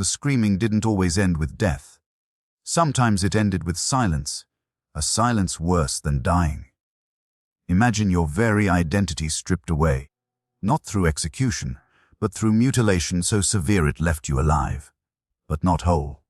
the screaming didn't always end with death. Sometimes it ended with silence, a silence worse than dying. Imagine your very identity stripped away, not through execution, but through mutilation so severe it left you alive, but not whole.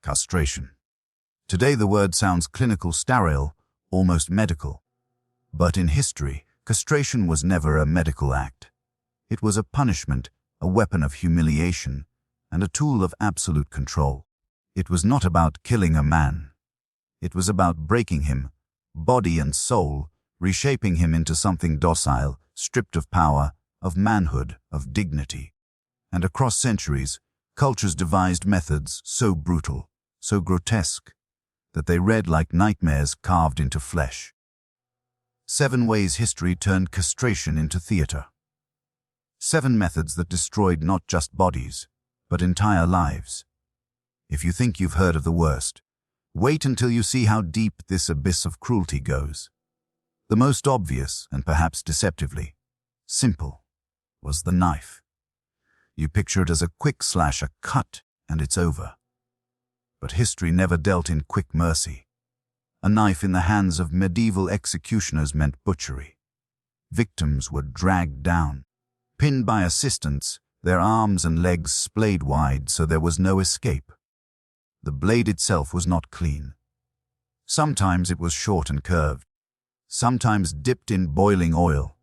Castration. Today the word sounds clinical, sterile, almost medical. But in history, castration was never a medical act. It was a punishment, a weapon of humiliation, and a tool of absolute control. It was not about killing a man. It was about breaking him, body and soul, reshaping him into something docile, stripped of power, of manhood, of dignity. And across centuries, cultures devised methods so brutal, so grotesque, that they read like nightmares carved into flesh. 7 ways history turned castration into theater. 7 methods that destroyed not just bodies, but entire lives. If you think you've heard of the worst, wait until you see how deep this abyss of cruelty goes. The most obvious, and perhaps deceptively simple, was the knife. You picture it as a quick slash, a cut, and it's over. But history never dealt in quick mercy. A knife in the hands of medieval executioners meant butchery. Victims were dragged down, pinned by assistants, their arms and legs splayed wide so there was no escape. The blade itself was not clean. Sometimes it was short and curved, sometimes dipped in boiling oil,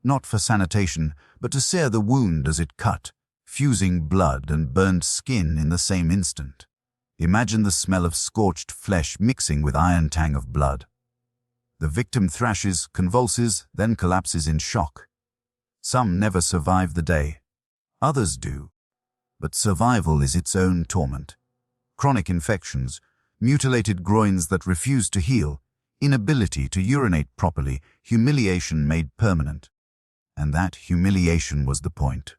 not for sanitation, but to sear the wound as it cut, fusing blood and burned skin in the same instant. Imagine the smell of scorched flesh mixing with iron tang of blood. The victim thrashes, convulses, then collapses in shock. Some never survive the day. Others do. But survival is its own torment. Chronic infections, mutilated groins that refuse to heal, inability to urinate properly, humiliation made permanent. And that humiliation was the point.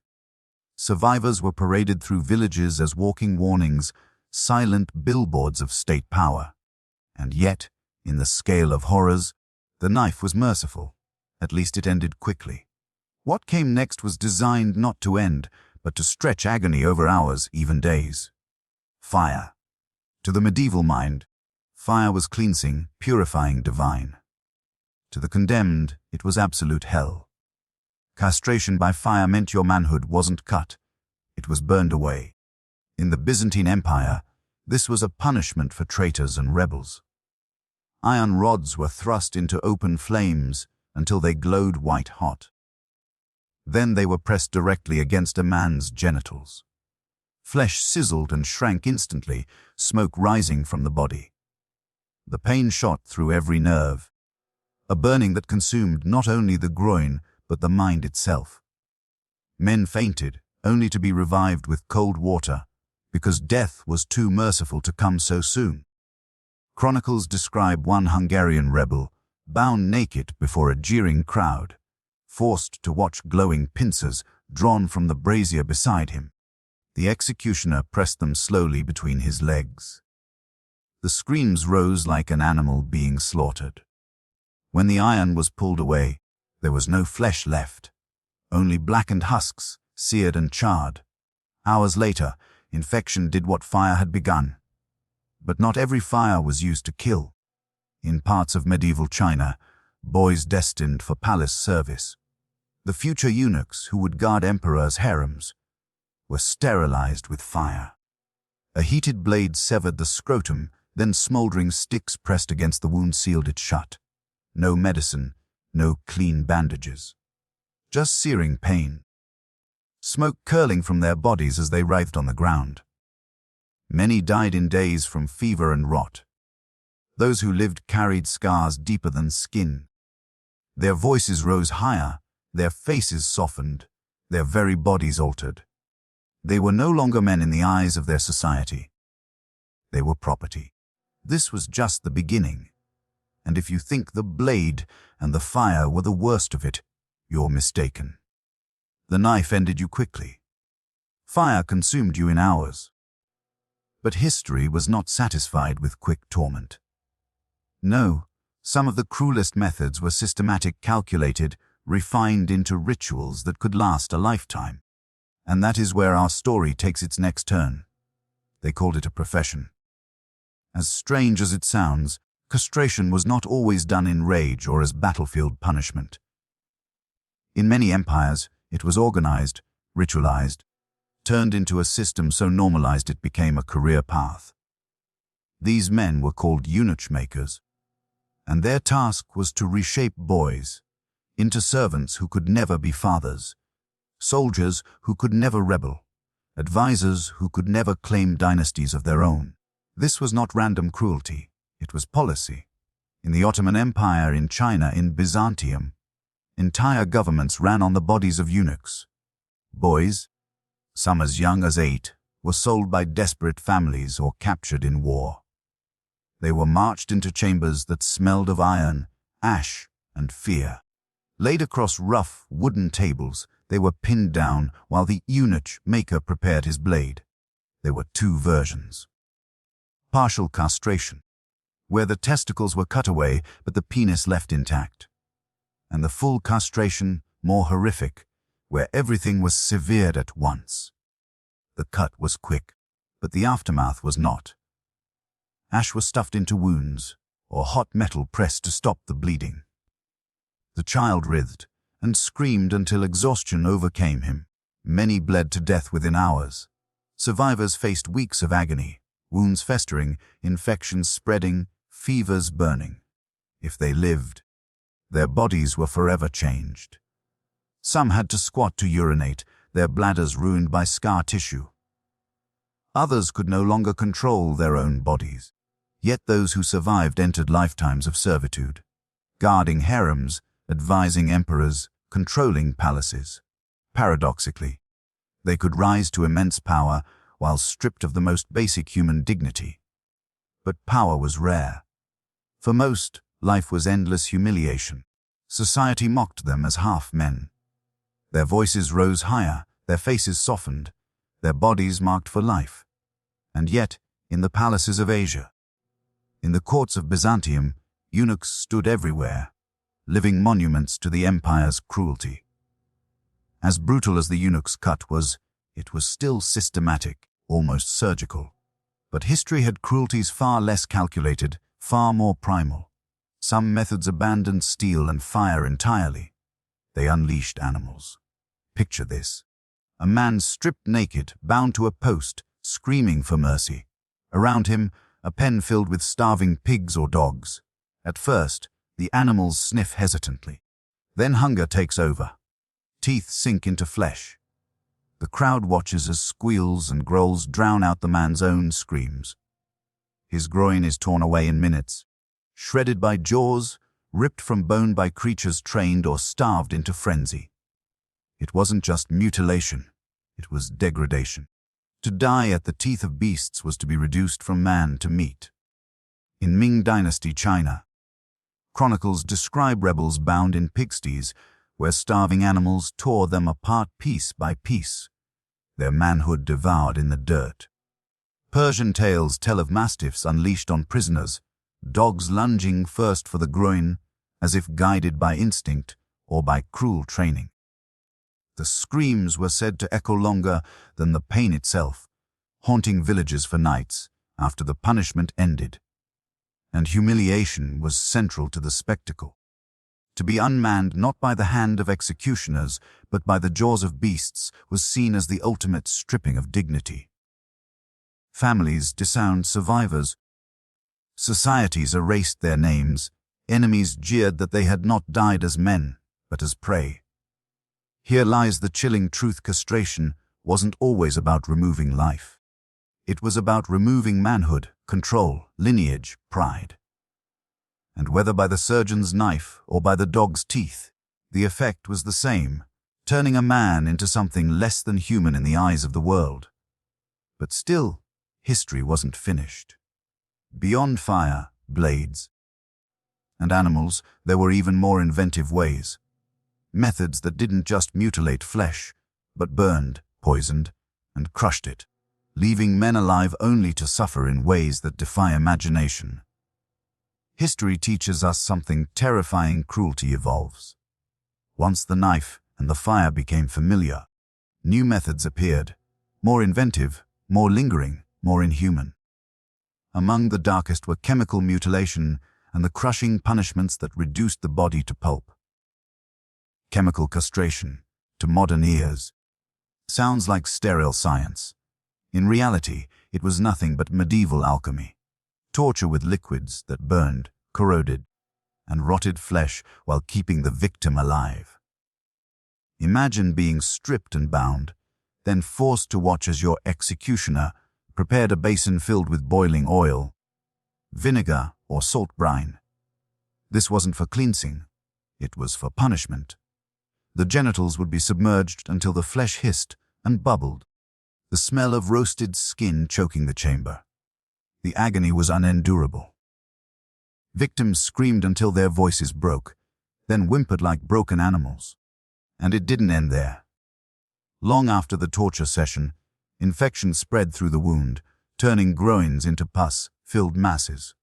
Survivors were paraded through villages as walking warnings, silent billboards of state power. And yet, in the scale of horrors, the knife was merciful. At least it ended quickly. What came next was designed not to end, but to stretch agony over hours, even days. Fire. To the medieval mind, fire was cleansing, purifying, divine. To the condemned, it was absolute hell. Castration by fire meant your manhood wasn't cut, it was burned away. In the Byzantine Empire, this was a punishment for traitors and rebels. Iron rods were thrust into open flames until they glowed white-hot. Then they were pressed directly against a man's genitals. Flesh sizzled and shrank instantly, smoke rising from the body. The pain shot through every nerve, a burning that consumed not only the groin, but the mind itself. Men fainted, only to be revived with cold water, because death was too merciful to come so soon. Chronicles describe one Hungarian rebel, bound naked before a jeering crowd, forced to watch glowing pincers drawn from the brazier beside him. The executioner pressed them slowly between his legs. The screams rose like an animal being slaughtered. When the iron was pulled away, there was no flesh left, only blackened husks, seared and charred. Hours later, infection did what fire had begun. But not every fire was used to kill. In parts of medieval China, boys destined for palace service, the future eunuchs who would guard emperors' harems, were sterilized with fire. A heated blade severed the scrotum, then smoldering sticks pressed against the wound sealed it shut. No medicine, no clean bandages. Just searing pain. Smoke curling from their bodies as they writhed on the ground. Many died in days from fever and rot. Those who lived carried scars deeper than skin. Their voices rose higher, their faces softened, their very bodies altered. They were no longer men in the eyes of their society. They were property. This was just the beginning. And if you think the blade and the fire were the worst of it, you're mistaken. The knife ended you quickly. Fire consumed you in hours. But history was not satisfied with quick torment. No, some of the cruelest methods were systematic, calculated, refined into rituals that could last a lifetime. And that is where our story takes its next turn. They called it a profession. As strange as it sounds, castration was not always done in rage or as battlefield punishment. In many empires, it was organized, ritualized, turned into a system so normalized it became a career path. These men were called eunuch makers, and their task was to reshape boys into servants who could never be fathers, soldiers who could never rebel, advisors who could never claim dynasties of their own. This was not random cruelty, it was policy. In the Ottoman Empire, in China, in Byzantium, entire governments ran on the bodies of eunuchs. Boys, some as young as 8, were sold by desperate families or captured in war. They were marched into chambers that smelled of iron, ash, and fear. Laid across rough, wooden tables, they were pinned down while the eunuch maker prepared his blade. There were 2 versions. Partial castration, where the testicles were cut away but the penis left intact. And the full castration, more horrific, where everything was severed at once. The cut was quick, but the aftermath was not. Ash was stuffed into wounds, or hot metal pressed to stop the bleeding. The child writhed and screamed until exhaustion overcame him. Many bled to death within hours. Survivors faced weeks of agony, wounds festering, infections spreading, fevers burning. If they lived, their bodies were forever changed. Some had to squat to urinate, their bladders ruined by scar tissue. Others could no longer control their own bodies. Yet those who survived entered lifetimes of servitude, guarding harems, advising emperors, controlling palaces. Paradoxically, they could rise to immense power while stripped of the most basic human dignity. But power was rare. For most, life was endless humiliation. Society mocked them as half-men. Their voices rose higher, their faces softened, their bodies marked for life. And yet, in the palaces of Asia, in the courts of Byzantium, eunuchs stood everywhere, living monuments to the empire's cruelty. As brutal as the eunuch's cut was, it was still systematic, almost surgical. But history had cruelties far less calculated, far more primal. Some methods abandoned steel and fire entirely. They unleashed animals. Picture this. A man stripped naked, bound to a post, screaming for mercy. Around him, a pen filled with starving pigs or dogs. At first, the animals sniff hesitantly. Then hunger takes over. Teeth sink into flesh. The crowd watches as squeals and growls drown out the man's own screams. His groin is torn away in minutes, shredded by jaws, ripped from bone by creatures trained or starved into frenzy. It wasn't just mutilation, it was degradation. To die at the teeth of beasts was to be reduced from man to meat. In Ming Dynasty China, chronicles describe rebels bound in pigsties where starving animals tore them apart piece by piece, their manhood devoured in the dirt. Persian tales tell of mastiffs unleashed on prisoners, dogs lunging first for the groin, as if guided by instinct or by cruel training. The screams were said to echo longer than the pain itself, haunting villages for nights after the punishment ended. And humiliation was central to the spectacle. To be unmanned not by the hand of executioners, but by the jaws of beasts, was seen as the ultimate stripping of dignity. Families disowned survivors. Societies erased their names. Enemies jeered that they had not died as men, but as prey. Here lies the chilling truth: castration wasn't always about removing life. It was about removing manhood, control, lineage, pride. And whether by the surgeon's knife or by the dog's teeth, the effect was the same, turning a man into something less than human in the eyes of the world. But still, history wasn't finished. Beyond fire, blades, and animals, there were even more inventive ways. Methods that didn't just mutilate flesh, but burned, poisoned, and crushed it, leaving men alive only to suffer in ways that defy imagination. History teaches us something terrifying: cruelty evolves. Once the knife and the fire became familiar, new methods appeared, more inventive, more lingering, more inhuman. Among the darkest were chemical mutilation and the crushing punishments that reduced the body to pulp. Chemical castration, to modern ears, sounds like sterile science. In reality, it was nothing but medieval alchemy. Torture with liquids that burned, corroded, and rotted flesh while keeping the victim alive. Imagine being stripped and bound, then forced to watch as your executioner prepared a basin filled with boiling oil, vinegar, or salt brine. This wasn't for cleansing, it was for punishment. The genitals would be submerged until the flesh hissed and bubbled, the smell of roasted skin choking the chamber. The agony was unendurable. Victims screamed until their voices broke, then whimpered like broken animals. And it didn't end there. Long after the torture session, infection spread through the wound, turning groins into pus-filled masses.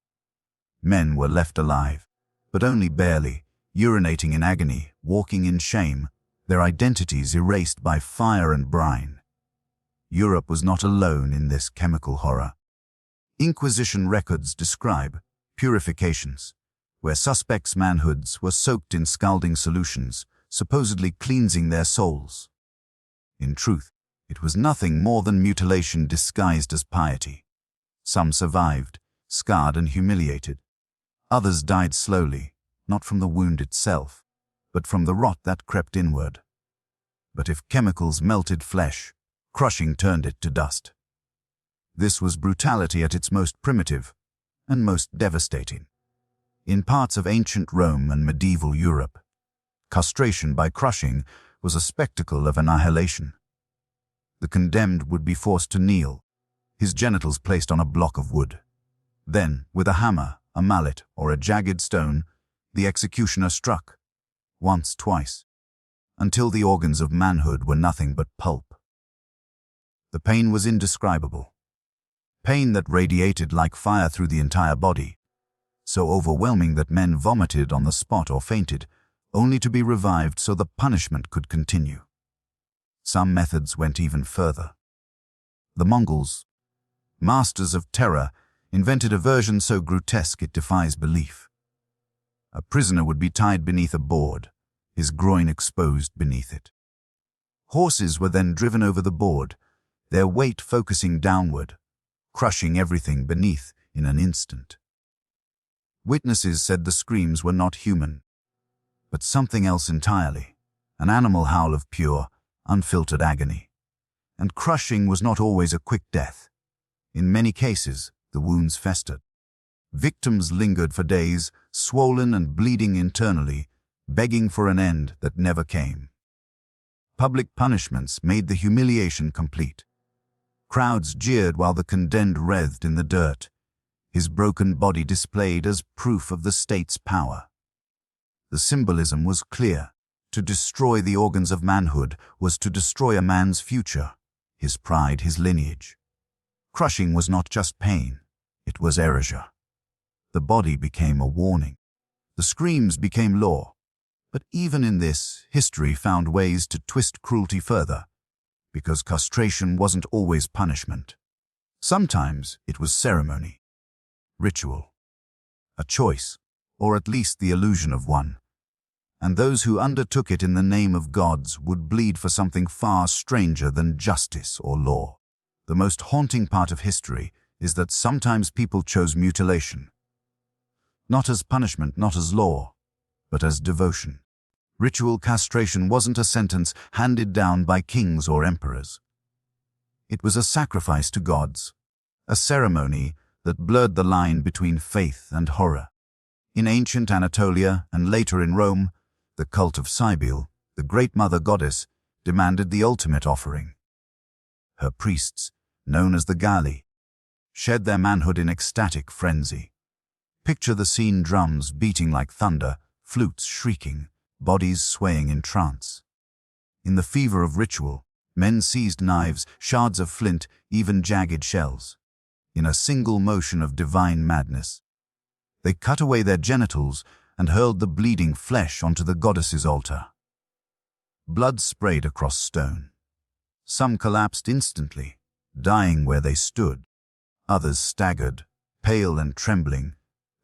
Men were left alive, but only barely, urinating in agony, walking in shame, their identities erased by fire and brine. Europe was not alone in this chemical horror. Inquisition records describe purifications, where suspects' manhoods were soaked in scalding solutions, supposedly cleansing their souls. In truth, it was nothing more than mutilation disguised as piety. Some survived, scarred and humiliated. Others died slowly, not from the wound itself, but from the rot that crept inward. But if chemicals melted flesh, crushing turned it to dust. This was brutality at its most primitive and most devastating. In parts of ancient Rome and medieval Europe, castration by crushing was a spectacle of annihilation. The condemned would be forced to kneel, his genitals placed on a block of wood. Then, with a hammer, a mallet, or a jagged stone, the executioner struck, once, twice, until the organs of manhood were nothing but pulp. The pain was indescribable. Pain that radiated like fire through the entire body, so overwhelming that men vomited on the spot or fainted, only to be revived so the punishment could continue. Some methods went even further. The Mongols, masters of terror, invented a version so grotesque it defies belief. A prisoner would be tied beneath a board, his groin exposed beneath it. Horses were then driven over the board, their weight focusing downward, crushing everything beneath in an instant. Witnesses said the screams were not human, but something else entirely, an animal howl of pure, unfiltered agony. And crushing was not always a quick death. In many cases, the wounds festered. Victims lingered for days, swollen and bleeding internally, begging for an end that never came. Public punishments made the humiliation complete. Crowds jeered while the condemned writhed in the dirt, his broken body displayed as proof of the state's power. The symbolism was clear. To destroy the organs of manhood was to destroy a man's future, his pride, his lineage. Crushing was not just pain, it was erasure. The body became a warning. The screams became law. But even in this, history found ways to twist cruelty further, because castration wasn't always punishment. Sometimes it was ceremony, ritual, a choice, or at least the illusion of one. And those who undertook it in the name of gods would bleed for something far stranger than justice or law. The most haunting part of history is that sometimes people chose mutilation, not as punishment, not as law, but as devotion. Ritual castration wasn't a sentence handed down by kings or emperors. It was a sacrifice to gods, a ceremony that blurred the line between faith and horror. In ancient Anatolia and later in Rome, the cult of Cybele, the great mother goddess, demanded the ultimate offering. Her priests, known as the Gali, shed their manhood in ecstatic frenzy. Picture the scene: drums beating like thunder, flutes shrieking, bodies swaying in trance. In the fever of ritual, men seized knives, shards of flint, even jagged shells. In a single motion of divine madness, they cut away their genitals and hurled the bleeding flesh onto the goddess's altar. Blood sprayed across stone. Some collapsed instantly, dying where they stood. Others staggered, pale and trembling,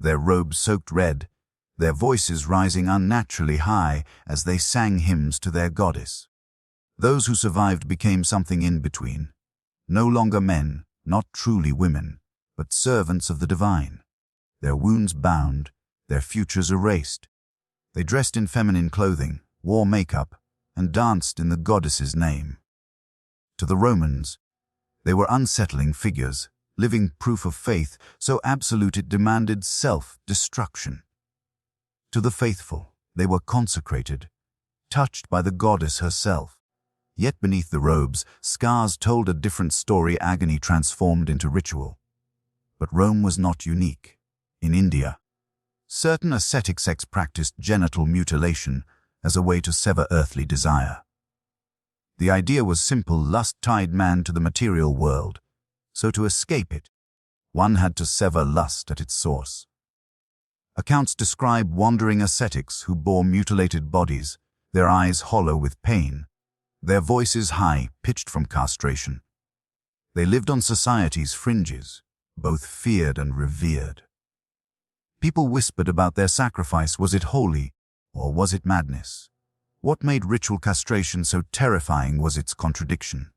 their robes soaked red, their voices rising unnaturally high as they sang hymns to their goddess. Those who survived became something in between, no longer men, not truly women, but servants of the divine. Their wounds bound, their futures erased. They dressed in feminine clothing, wore makeup, and danced in the goddess's name. To the Romans, they were unsettling figures, living proof of faith so absolute it demanded self-destruction. To the faithful, they were consecrated, touched by the goddess herself. Yet beneath the robes, scars told a different story, agony transformed into ritual. But Rome was not unique. In India, certain ascetic sects practiced genital mutilation as a way to sever earthly desire. The idea was simple: lust tied man to the material world, so to escape it, one had to sever lust at its source. Accounts describe wandering ascetics who bore mutilated bodies, their eyes hollow with pain, their voices high-pitched from castration. They lived on society's fringes, both feared and revered. People whispered about their sacrifice. Was it holy, or was it madness? What made ritual castration so terrifying was its contradiction.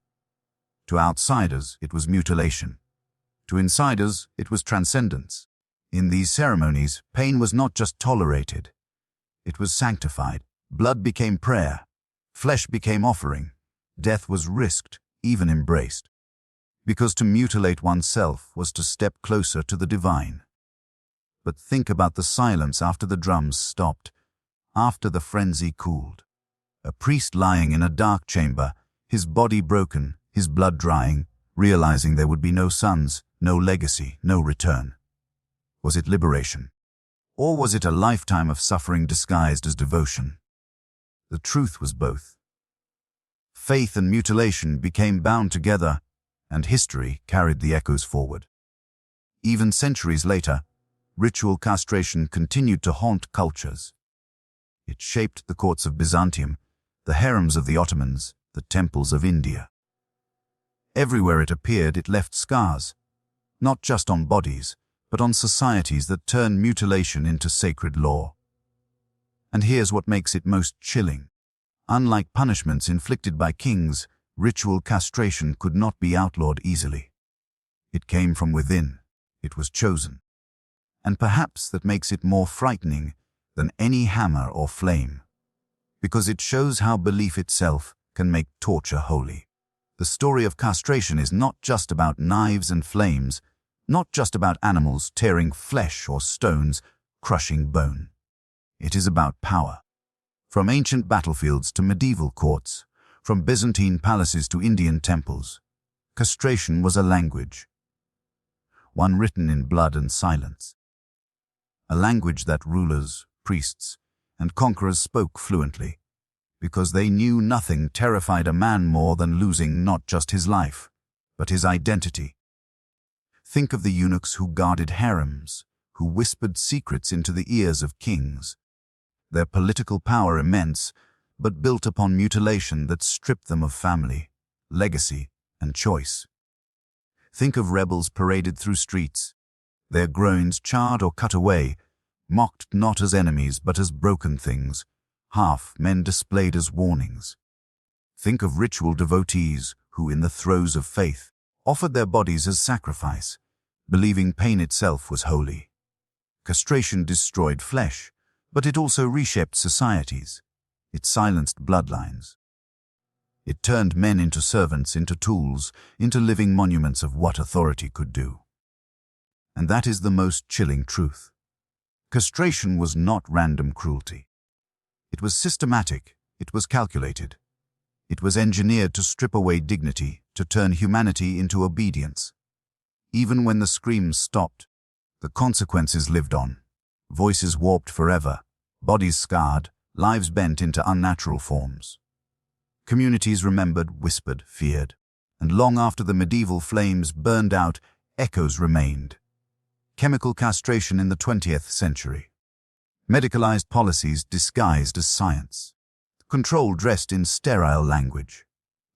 To outsiders, it was mutilation. To insiders, it was transcendence. In these ceremonies, pain was not just tolerated. It was sanctified. Blood became prayer. Flesh became offering. Death was risked, even embraced. Because to mutilate oneself was to step closer to the divine. But think about the silence after the drums stopped, after the frenzy cooled. A priest lying in a dark chamber, his body broken, his blood drying, realizing there would be no sons, no legacy, no return. Was it liberation? Or was it a lifetime of suffering disguised as devotion? The truth was both. Faith and mutilation became bound together, and history carried the echoes forward. Even centuries later, ritual castration continued to haunt cultures. It shaped the courts of Byzantium, the harems of the Ottomans, the temples of India. Everywhere it appeared, it left scars, not just on bodies, but on societies that turned mutilation into sacred law. And here's what makes it most chilling. Unlike punishments inflicted by kings, ritual castration could not be outlawed easily. It came from within. It was chosen. And perhaps that makes it more frightening than any hammer or flame, because it shows how belief itself can make torture holy. The story of castration is not just about knives and flames, not just about animals tearing flesh or stones crushing bone. It is about power. From ancient battlefields to medieval courts, from Byzantine palaces to Indian temples, castration was a language. One written in blood and silence. A language that rulers, priests, and conquerors spoke fluently, because they knew nothing terrified a man more than losing not just his life, but his identity. Think of the eunuchs who guarded harems, who whispered secrets into the ears of kings. Their political power immense, but built upon mutilation that stripped them of family, legacy, and choice. Think of rebels paraded through streets, their groins charred or cut away, mocked not as enemies but as broken things, half men displayed as warnings. Think of ritual devotees who, in the throes of faith, offered their bodies as sacrifice, believing pain itself was holy. Castration destroyed flesh, but it also reshaped societies. It silenced bloodlines. It turned men into servants, into tools, into living monuments of what authority could do. And that is the most chilling truth. Castration was not random cruelty. It was systematic, it was calculated. It was engineered to strip away dignity, to turn humanity into obedience. Even when the screams stopped, the consequences lived on. Voices warped forever, bodies scarred, lives bent into unnatural forms. Communities remembered, whispered, feared, and long after the medieval flames burned out, echoes remained. Chemical castration in the 20th century. Medicalized policies disguised as science. Control dressed in sterile language.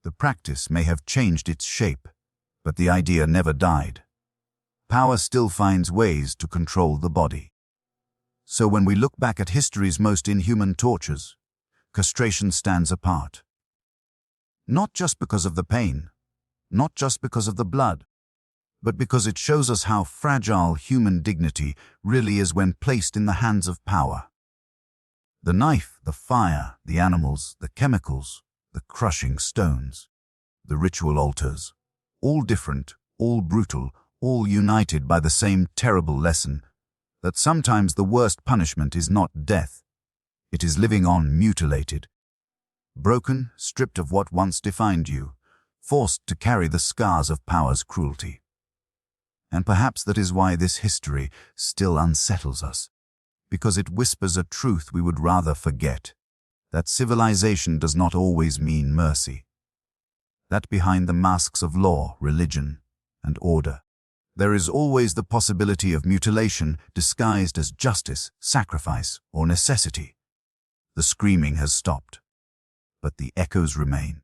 The practice may have changed its shape, but the idea never died. power still finds ways to control the body. So when we look back at history's most inhuman tortures, castration stands apart. Not just because of the pain, not just because of the blood, but because it shows us how fragile human dignity really is when placed in the hands of power. The knife, the fire, the animals, the chemicals, the crushing stones, the ritual altars, all different, all brutal, all united by the same terrible lesson, that sometimes the worst punishment is not death, it is living on mutilated, broken, stripped of what once defined you, forced to carry the scars of power's cruelty. And perhaps that is why this history still unsettles us, because it whispers a truth we would rather forget, that civilization does not always mean mercy, that behind the masks of law, religion, and order, there is always the possibility of mutilation disguised as justice, sacrifice, or necessity. The screaming has stopped, but the echoes remain.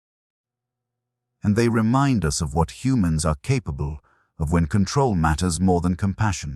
And they remind us of what humans are capable of when control matters more than compassion.